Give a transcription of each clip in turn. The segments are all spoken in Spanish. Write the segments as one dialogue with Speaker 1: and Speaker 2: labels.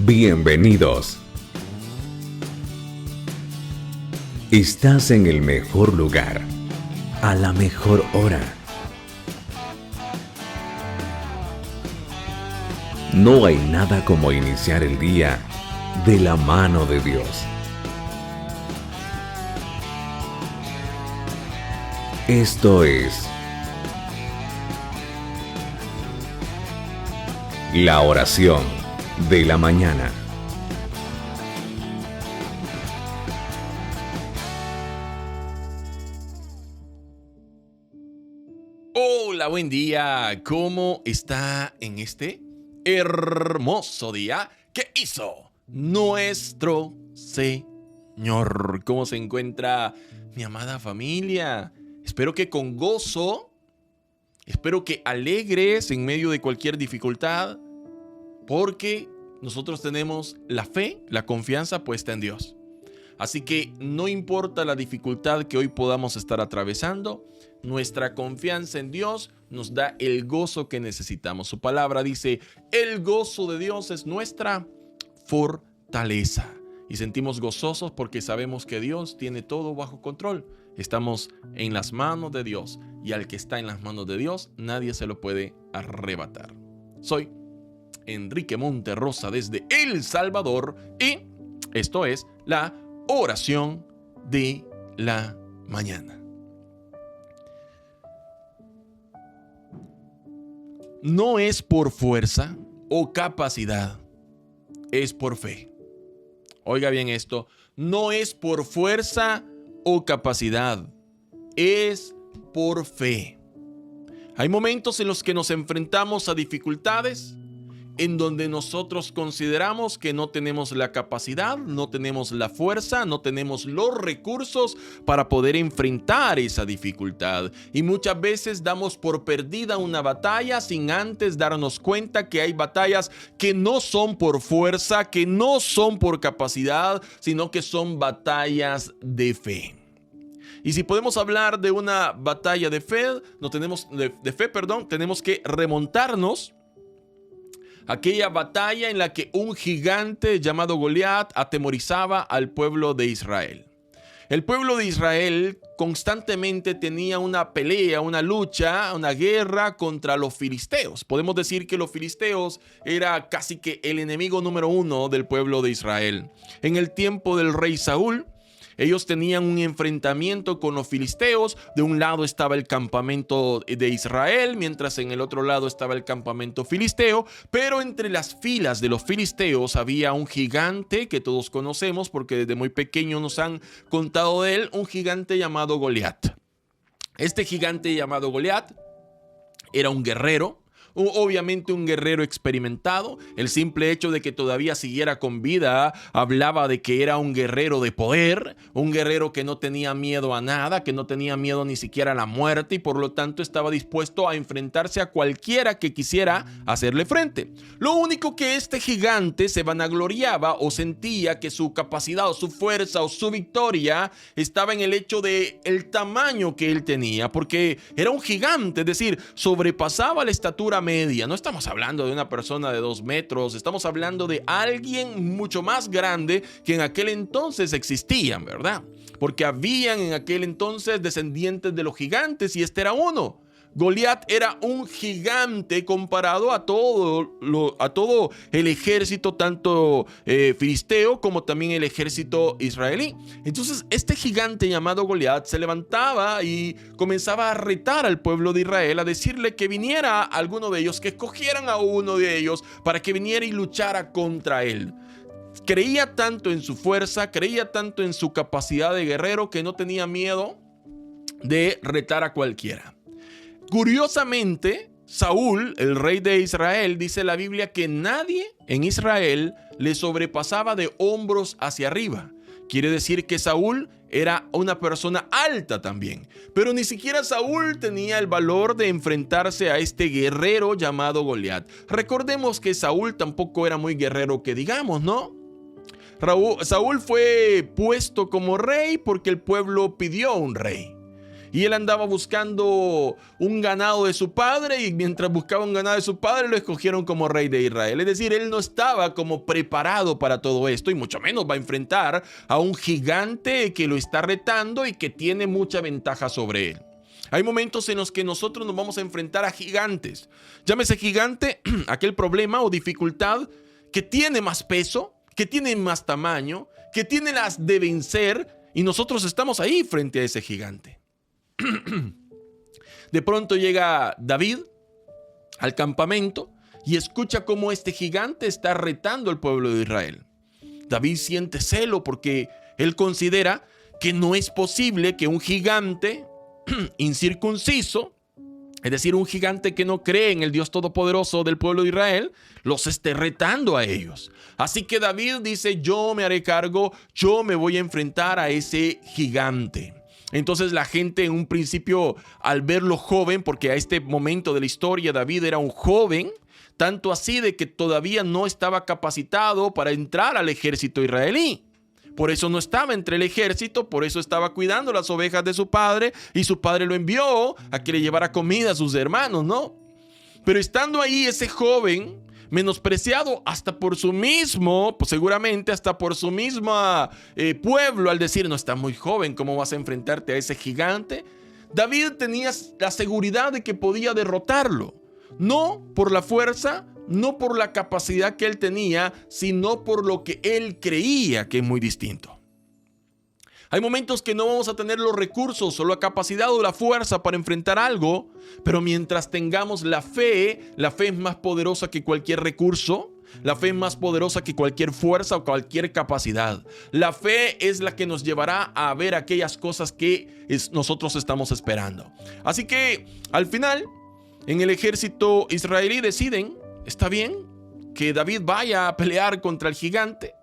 Speaker 1: Bienvenidos. Estás en el mejor lugar, a la mejor hora. No hay nada como iniciar el día de la mano de Dios. Esto es la oración de la mañana.
Speaker 2: Hola, buen día. ¿Cómo está en este hermoso día que hizo nuestro Señor? ¿Cómo se encuentra mi amada familia? Espero que con gozo, espero que alegres en medio de cualquier dificultad, porque nosotros tenemos la fe, la confianza puesta en Dios. Así que no importa la dificultad que hoy podamos estar atravesando, nuestra confianza en Dios nos da el gozo que necesitamos. Su palabra dice, el gozo de Dios es nuestra fortaleza. Y sentimos gozosos porque sabemos que Dios tiene todo bajo control. Estamos en las manos de Dios y al que está en las manos de Dios, nadie se lo puede arrebatar. Soy Enrique Monterrosa desde El Salvador y esto es la oración de la mañana. No es por fuerza o capacidad, es por fe. Oiga bien esto, no es por fuerza o capacidad, es por fe. Hay momentos en los que nos enfrentamos a dificultades en donde nosotros consideramos que no tenemos la capacidad, no tenemos la fuerza, no tenemos los recursos para poder enfrentar esa dificultad. Y muchas veces damos por perdida una batalla sin antes darnos cuenta que hay batallas que no son por fuerza, que no son por capacidad, sino que son batallas de fe. Y si podemos hablar de una batalla de fe, tenemos que remontarnos aquella batalla en la que un gigante llamado Goliat atemorizaba al pueblo de Israel. El pueblo de Israel constantemente tenía una pelea, una lucha, una guerra contra los filisteos. Podemos decir que los filisteos era casi que el enemigo número uno del pueblo de Israel. En el tiempo del rey Saúl, ellos tenían un enfrentamiento con los filisteos. De un lado estaba el campamento de Israel, mientras en el otro lado estaba el campamento filisteo. Pero entre las filas de los filisteos había un gigante que todos conocemos porque desde muy pequeño nos han contado de él, un gigante llamado Goliat. Este gigante llamado Goliat era un guerrero. Obviamente un guerrero experimentado. El simple hecho de que todavía siguiera con vida hablaba de que era un guerrero de poder, un guerrero que no tenía miedo a nada, que no tenía miedo ni siquiera a la muerte y por lo tanto estaba dispuesto a enfrentarse a cualquiera que quisiera hacerle frente. Lo único que este gigante se vanagloriaba o sentía que su capacidad o su fuerza o su victoria estaba en el hecho de el tamaño que él tenía, porque era un gigante, es decir, sobrepasaba la estatura media. No estamos hablando de una persona de 2 metros, estamos hablando de alguien mucho más grande que en aquel entonces existían, ¿verdad? Porque habían en aquel entonces descendientes de los gigantes y este era uno. Goliat era un gigante comparado a todo el ejército, tanto filisteo como también el ejército israelí. Entonces este gigante llamado Goliat se levantaba y comenzaba a retar al pueblo de Israel, a decirle que viniera alguno de ellos, que escogieran a uno de ellos para que viniera y luchara contra él. Creía tanto en su fuerza, creía tanto en su capacidad de guerrero que no tenía miedo de retar a cualquiera. Curiosamente, Saúl, el rey de Israel, dice la Biblia que nadie en Israel le sobrepasaba de hombros hacia arriba. Quiere decir que Saúl era una persona alta también. Pero ni siquiera Saúl tenía el valor de enfrentarse a este guerrero llamado Goliat. Recordemos que Saúl tampoco era muy guerrero que digamos, ¿no? Saúl fue puesto como rey porque el pueblo pidió un rey. Y él andaba buscando un ganado de su padre, y mientras buscaba un ganado de su padre, lo escogieron como rey de Israel. Es decir, él no estaba como preparado para todo esto, y mucho menos va a enfrentar a un gigante que lo está retando y que tiene mucha ventaja sobre él. Hay momentos en los que nosotros nos vamos a enfrentar a gigantes. Llámese gigante aquel problema o dificultad que tiene más peso, que tiene más tamaño, que tiene las de vencer, y nosotros estamos ahí frente a ese gigante. De pronto llega David al campamento y escucha cómo este gigante está retando al pueblo de Israel. David siente celo porque él considera que no es posible que un gigante incircunciso, es decir, un gigante que no cree en el Dios Todopoderoso del pueblo de Israel, los esté retando a ellos. Así que David dice: yo me haré cargo, yo me voy a enfrentar a ese gigante. Entonces la gente en un principio, al verlo joven, porque a este momento de la historia David era un joven, tanto así de que todavía no estaba capacitado para entrar al ejército israelí. Por eso no estaba entre el ejército, por eso estaba cuidando las ovejas de su padre, y su padre lo envió a que le llevara comida a sus hermanos, ¿no? Pero estando ahí ese joven, menospreciado hasta por su mismo, pues seguramente hasta por su mismo pueblo, al decir: no, está muy joven, ¿cómo vas a enfrentarte a ese gigante? David tenía la seguridad de que podía derrotarlo, no por la fuerza, no por la capacidad que él tenía, sino por lo que él creía, que es muy distinto. Hay momentos que no vamos a tener los recursos o la capacidad o la fuerza para enfrentar algo, pero mientras tengamos la fe es más poderosa que cualquier recurso, la fe es más poderosa que cualquier fuerza o cualquier capacidad. La fe es la que nos llevará a ver aquellas cosas que nosotros estamos esperando. Así que al final, en el ejército israelí deciden: está bien que David vaya a pelear contra el gigante.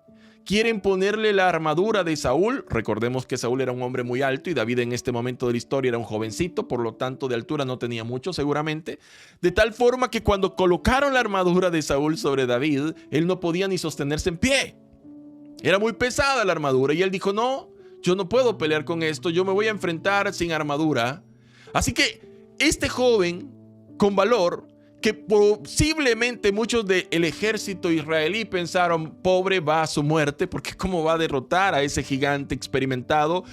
Speaker 2: Quieren ponerle la armadura de Saúl. Recordemos que Saúl era un hombre muy alto y David en este momento de la historia era un jovencito, por lo tanto de altura no tenía mucho seguramente. De tal forma que cuando colocaron la armadura de Saúl sobre David, él no podía ni sostenerse en pie. Era muy pesada la armadura y él dijo: no, yo no puedo pelear con esto, yo me voy a enfrentar sin armadura. Así que este joven con valor, que posiblemente muchos del ejército israelí pensaron: pobre, va a su muerte, porque cómo va a derrotar a ese gigante experimentado.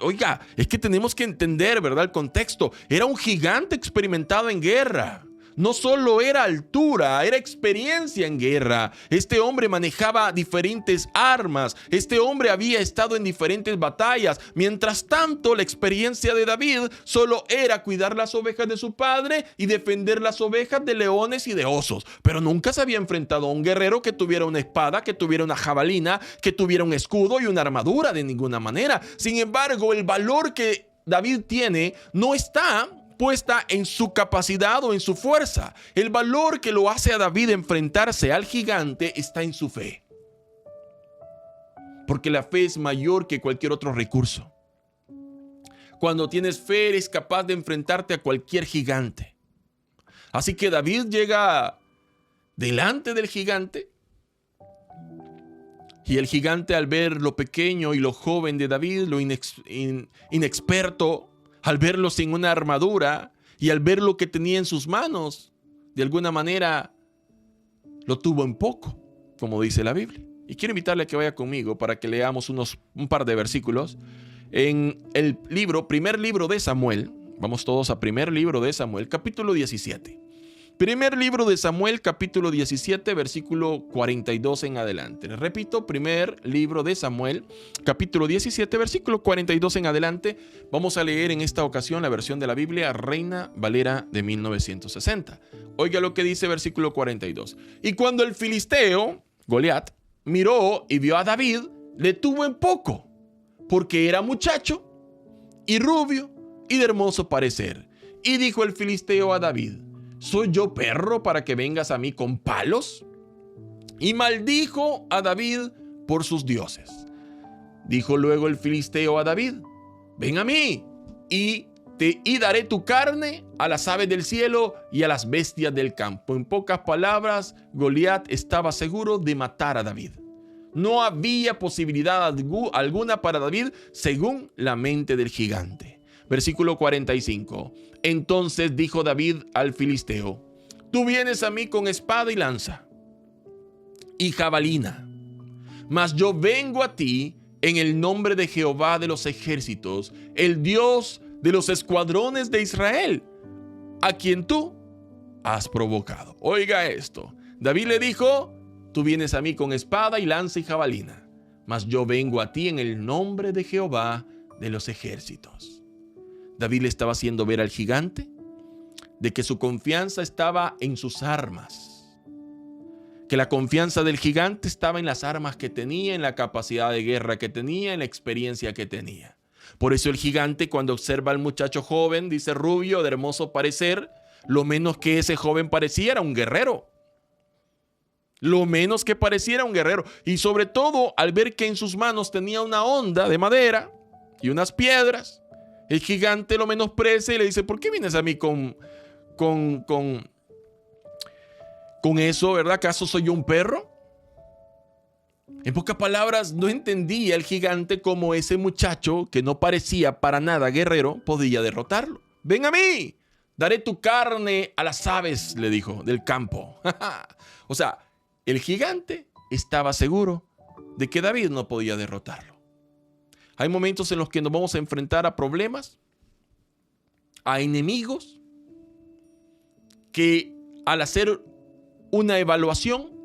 Speaker 2: Oiga, es que tenemos que entender, ¿verdad?, el contexto. Era un gigante experimentado en guerra. No solo era altura, era experiencia en guerra. Este hombre manejaba diferentes armas. Este hombre había estado en diferentes batallas. Mientras tanto, la experiencia de David solo era cuidar las ovejas de su padre y defender las ovejas de leones y de osos. Pero nunca se había enfrentado a un guerrero que tuviera una espada, que tuviera una jabalina, que tuviera un escudo y una armadura de ninguna manera. Sin embargo, el valor que David tiene no está puesta en su capacidad o en su fuerza. El valor que lo hace a David enfrentarse al gigante está en su fe. Porque la fe es mayor que cualquier otro recurso. Cuando tienes fe, eres capaz de enfrentarte a cualquier gigante. Así que David llega delante del gigante. Y el gigante, al ver lo pequeño y lo joven de David, lo inexperto, al verlo sin una armadura y al ver lo que tenía en sus manos, de alguna manera lo tuvo en poco, como dice la Biblia. Y quiero invitarle a que vaya conmigo para que leamos un par de versículos en el primer libro de Samuel. Vamos todos a primer libro de Samuel, capítulo 17. Primer libro de Samuel, capítulo 17, versículo 42 en adelante. Repito, primer libro de Samuel, capítulo 17, versículo 42 en adelante. Vamos a leer en esta ocasión la versión de la Biblia Reina Valera de 1960. Oiga lo que dice versículo 42. Y cuando el filisteo, Goliat, miró y vio a David, le tuvo en poco, porque era muchacho y rubio y de hermoso parecer. Y dijo el filisteo a David: ¿soy yo perro para que vengas a mí con palos? Y maldijo a David por sus dioses. Dijo luego el filisteo a David: ven a mí y daré tu carne a las aves del cielo y a las bestias del campo. En pocas palabras, Goliat estaba seguro de matar a David. No había posibilidad alguna para David según la mente del gigante. Versículo 45. Entonces dijo David al filisteo: tú vienes a mí con espada y lanza y jabalina, mas yo vengo a ti en el nombre de Jehová de los ejércitos, el Dios de los escuadrones de Israel, a quien tú has provocado. Oiga esto. David le dijo: tú vienes a mí con espada y lanza y jabalina, mas yo vengo a ti en el nombre de Jehová de los ejércitos. David le estaba haciendo ver al gigante de que su confianza estaba en sus armas, que la confianza del gigante estaba en las armas que tenía, en la capacidad de guerra que tenía, en la experiencia que tenía. Por eso el gigante, cuando observa al muchacho joven, dice: rubio, de hermoso parecer, lo menos que ese joven parecía era un guerrero. Lo menos que pareciera un guerrero. Y sobre todo, al ver que en sus manos tenía una honda de madera y unas piedras, el gigante lo menosprecia y le dice: ¿por qué vienes a mí con eso, verdad? ¿Acaso soy yo un perro? En pocas palabras, no entendía el gigante cómo ese muchacho, que no parecía para nada guerrero, podía derrotarlo. Ven a mí, daré tu carne a las aves, le dijo, del campo. O sea, el gigante estaba seguro de que David no podía derrotarlo. Hay momentos en los que nos vamos a enfrentar a problemas, a enemigos, que al hacer una evaluación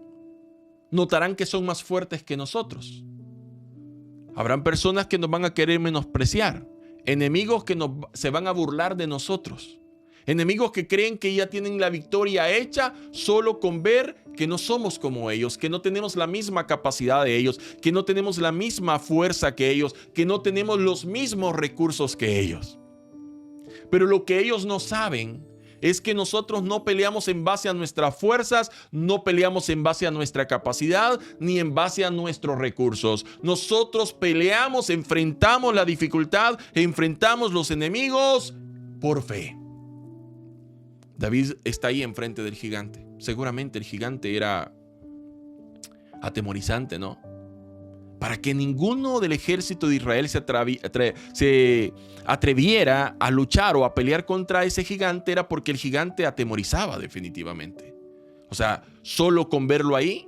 Speaker 2: notarán que son más fuertes que nosotros. Habrán personas que nos van a querer menospreciar, enemigos que se van a burlar de nosotros, enemigos que creen que ya tienen la victoria hecha solo con ver que no somos como ellos, que no tenemos la misma capacidad de ellos, que no tenemos la misma fuerza que ellos, que no tenemos los mismos recursos que ellos. Pero lo que ellos no saben es que nosotros no peleamos en base a nuestras fuerzas, no peleamos en base a nuestra capacidad, ni en base a nuestros recursos. Nosotros peleamos, enfrentamos la dificultad, enfrentamos los enemigos por fe. David está ahí enfrente del gigante. Seguramente el gigante era atemorizante, ¿no? Para que ninguno del ejército de Israel se atreviera a luchar o a pelear contra ese gigante, era porque el gigante atemorizaba definitivamente. O sea, solo con verlo ahí,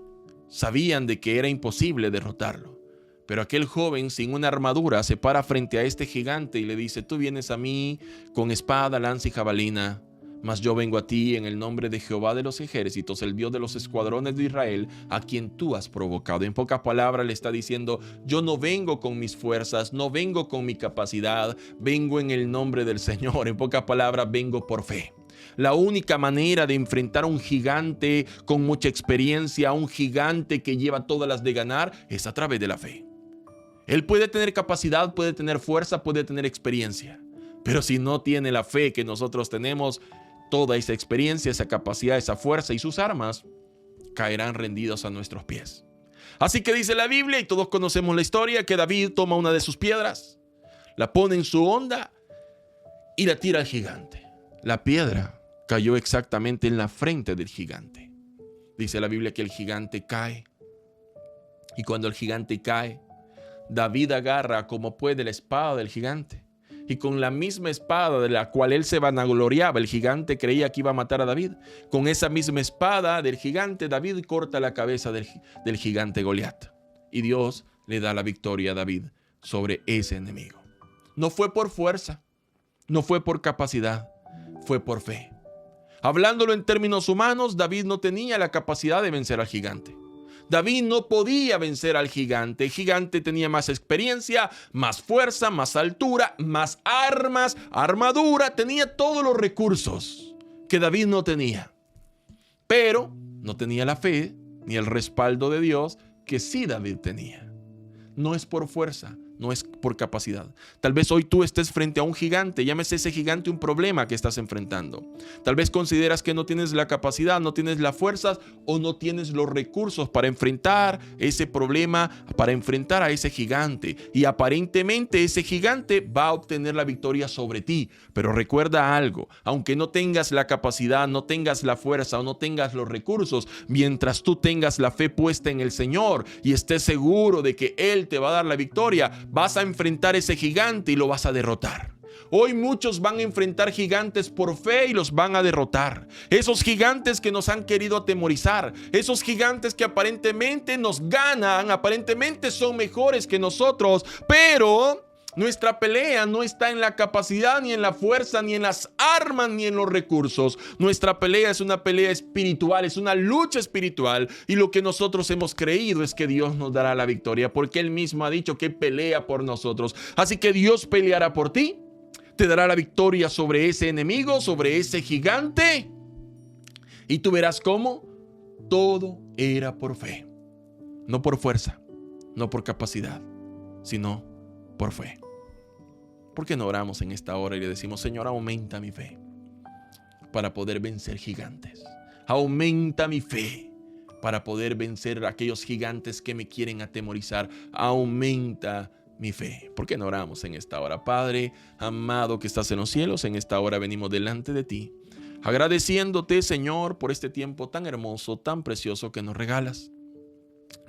Speaker 2: sabían de que era imposible derrotarlo. Pero aquel joven sin una armadura se para frente a este gigante y le dice: tú vienes a mí con espada, lanza y jabalina, mas yo vengo a ti en el nombre de Jehová de los ejércitos, el Dios de los escuadrones de Israel, a quien tú has provocado. En pocas palabras le está diciendo: yo no vengo con mis fuerzas, no vengo con mi capacidad, vengo en el nombre del Señor. En pocas palabras, vengo por fe. La única manera de enfrentar a un gigante con mucha experiencia, a un gigante que lleva todas las de ganar, es a través de la fe. Él puede tener capacidad, puede tener fuerza, puede tener experiencia, pero si no tiene la fe que nosotros tenemos, toda esa experiencia, esa capacidad, esa fuerza y sus armas caerán rendidos a nuestros pies. Así que dice la Biblia, y todos conocemos la historia, que David toma una de sus piedras, la pone en su honda y la tira al gigante. La piedra cayó exactamente en la frente del gigante. Dice la Biblia que el gigante cae. Y cuando el gigante cae, David agarra como puede la espada del gigante. Y con la misma espada de la cual él se vanagloriaba, el gigante creía que iba a matar a David. Con esa misma espada del gigante, David corta la cabeza del gigante Goliat. Y Dios le da la victoria a David sobre ese enemigo. No fue por fuerza, no fue por capacidad, fue por fe. Hablándolo en términos humanos, David no tenía la capacidad de vencer al gigante. David no podía vencer al gigante. El gigante tenía más experiencia, más fuerza, más altura, más armas, armadura. Tenía todos los recursos que David no tenía. Pero no tenía la fe ni el respaldo de Dios que sí David tenía. No es por fuerza, no es por capacidad. Tal vez hoy tú estés frente a un gigante, llámese ese gigante un problema que estás enfrentando. Tal vez consideras que no tienes la capacidad, no tienes las fuerzas o no tienes los recursos para enfrentar ese problema, para enfrentar a ese gigante. Y aparentemente ese gigante va a obtener la victoria sobre ti. Pero recuerda algo, aunque no tengas la capacidad, no tengas la fuerza o no tengas los recursos, mientras tú tengas la fe puesta en el Señor y estés seguro de que Él te va a dar la victoria, vas a enfrentar ese gigante y lo vas a derrotar. Hoy muchos van a enfrentar gigantes por fe y los van a derrotar. Esos gigantes que nos han querido atemorizar, esos gigantes que aparentemente nos ganan, aparentemente son mejores que nosotros, pero nuestra pelea no está en la capacidad, ni en la fuerza, ni en las armas, ni en los recursos. Nuestra pelea es una pelea espiritual, es una lucha espiritual. Y lo que nosotros hemos creído es que Dios nos dará la victoria, porque Él mismo ha dicho que pelea por nosotros. Así que Dios peleará por ti, te dará la victoria sobre ese enemigo, sobre ese gigante. Y tú verás cómo todo era por fe. No por fuerza, no por capacidad, sino por fe. ¿Por qué no oramos en esta hora y le decimos: Señor, aumenta mi fe para poder vencer gigantes? Aumenta mi fe para poder vencer a aquellos gigantes que me quieren atemorizar. Aumenta mi fe. ¿Por qué no oramos en esta hora? Padre amado que estás en los cielos, en esta hora venimos delante de ti, agradeciéndote, Señor, por este tiempo tan hermoso, tan precioso que nos regalas.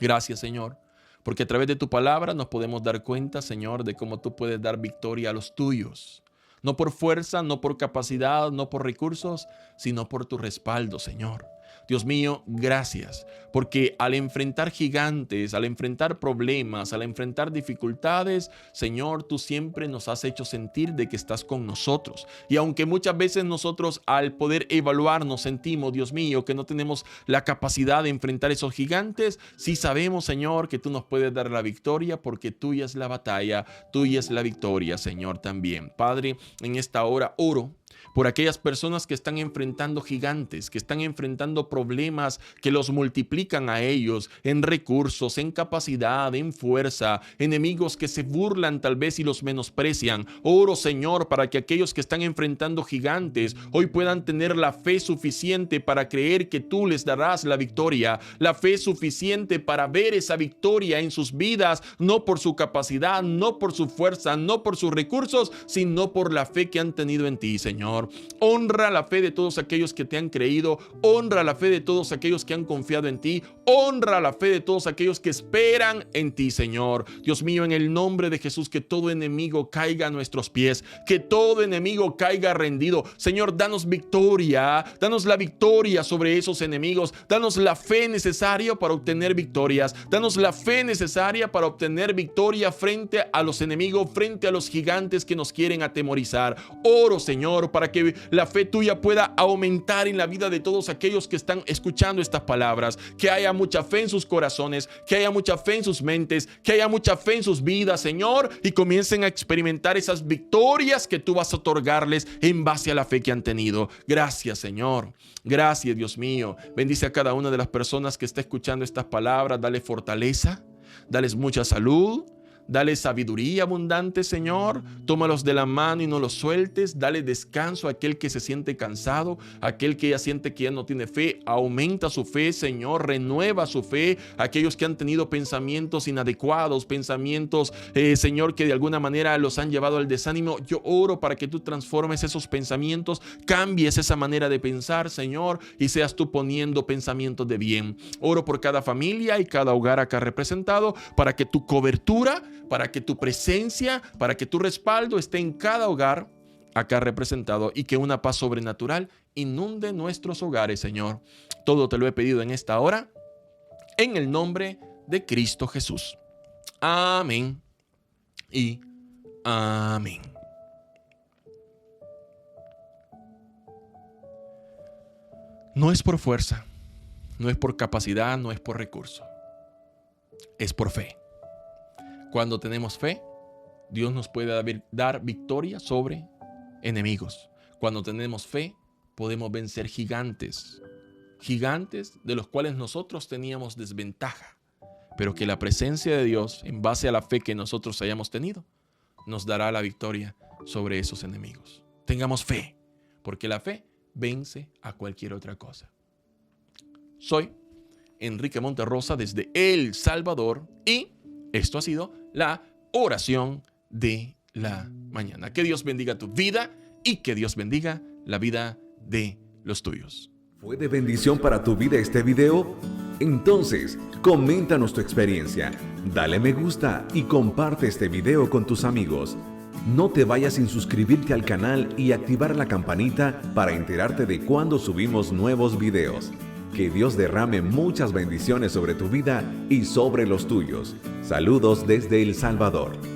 Speaker 2: Gracias, Señor, porque a través de tu palabra nos podemos dar cuenta, Señor, de cómo tú puedes dar victoria a los tuyos. No por fuerza, no por capacidad, no por recursos, sino por tu respaldo, Señor. Dios mío, gracias, porque al enfrentar gigantes, al enfrentar problemas, al enfrentar dificultades, Señor, tú siempre nos has hecho sentir de que estás con nosotros. Y aunque muchas veces nosotros al poder evaluarnos sentimos, Dios mío, que no tenemos la capacidad de enfrentar esos gigantes, sí sabemos, Señor, que tú nos puedes dar la victoria, porque tuya es la batalla, tuya es la victoria, Señor, también. Padre, en esta hora oro por aquellas personas que están enfrentando gigantes, que están enfrentando problemas que los multiplican a ellos en recursos, en capacidad, en fuerza, enemigos que se burlan tal vez y los menosprecian. Oro, Señor, para que aquellos que están enfrentando gigantes hoy puedan tener la fe suficiente para creer que tú les darás la victoria, la fe suficiente para ver esa victoria en sus vidas, no por su capacidad, no por su fuerza, no por sus recursos, sino por la fe que han tenido en ti, Señor. Honra la fe de todos aquellos que te han creído, honra la fe de todos aquellos que han confiado en ti, honra la fe de todos aquellos que esperan en ti, Señor. Dios mío, en el nombre de Jesús, que todo enemigo caiga a nuestros pies, que todo enemigo caiga rendido. Señor, danos victoria, danos la victoria sobre esos enemigos, danos la fe necesaria para obtener victorias, danos la fe necesaria para obtener victoria frente a los enemigos, frente a los gigantes que nos quieren atemorizar. Oro, Señor, para que la fe tuya pueda aumentar en la vida de todos aquellos que están escuchando estas palabras, que haya mucha fe en sus corazones, que haya mucha fe en sus mentes, que haya mucha fe en sus vidas, Señor, y comiencen a experimentar esas victorias que tú vas a otorgarles en base a la fe que han tenido. Gracias, Señor. Gracias, Dios mío. Bendice a cada una de las personas que está escuchando estas palabras. Dale fortaleza, dales mucha salud, dale sabiduría abundante, Señor. Tómalos de la mano y no los sueltes. Dale descanso a aquel que se siente cansado, a aquel que ya siente que ya no tiene fe. Aumenta su fe, Señor. Renueva su fe. Aquellos que han tenido pensamientos inadecuados, pensamientos, Señor, que de alguna manera los han llevado al desánimo. Yo oro para que tú transformes esos pensamientos, cambies esa manera de pensar, Señor, y seas tú poniendo pensamientos de bien. Oro por cada familia y cada hogar acá representado, para que tu cobertura, para que tu presencia, para que tu respaldo esté en cada hogar acá representado, y que una paz sobrenatural inunde nuestros hogares, Señor. Todo te lo he pedido en esta hora, en el nombre de Cristo Jesús. Amén y amén. No es por fuerza, no es por capacidad, no es por recurso, es por fe. Cuando tenemos fe, Dios nos puede dar victoria sobre enemigos. Cuando tenemos fe, podemos vencer gigantes. Gigantes de los cuales nosotros teníamos desventaja, pero que la presencia de Dios, en base a la fe que nosotros hayamos tenido, nos dará la victoria sobre esos enemigos. Tengamos fe, porque la fe vence a cualquier otra cosa. Soy Enrique Monterrosa desde El Salvador, y esto ha sido la oración de la mañana. Que Dios bendiga tu vida y que Dios bendiga la vida de los tuyos.
Speaker 1: ¿Fue de bendición para tu vida este video? Entonces, coméntanos tu experiencia, dale me gusta y comparte este video con tus amigos. No te vayas sin suscribirte al canal y activar la campanita para enterarte de cuando subimos nuevos videos. Que Dios derrame muchas bendiciones sobre tu vida y sobre los tuyos. Saludos desde El Salvador.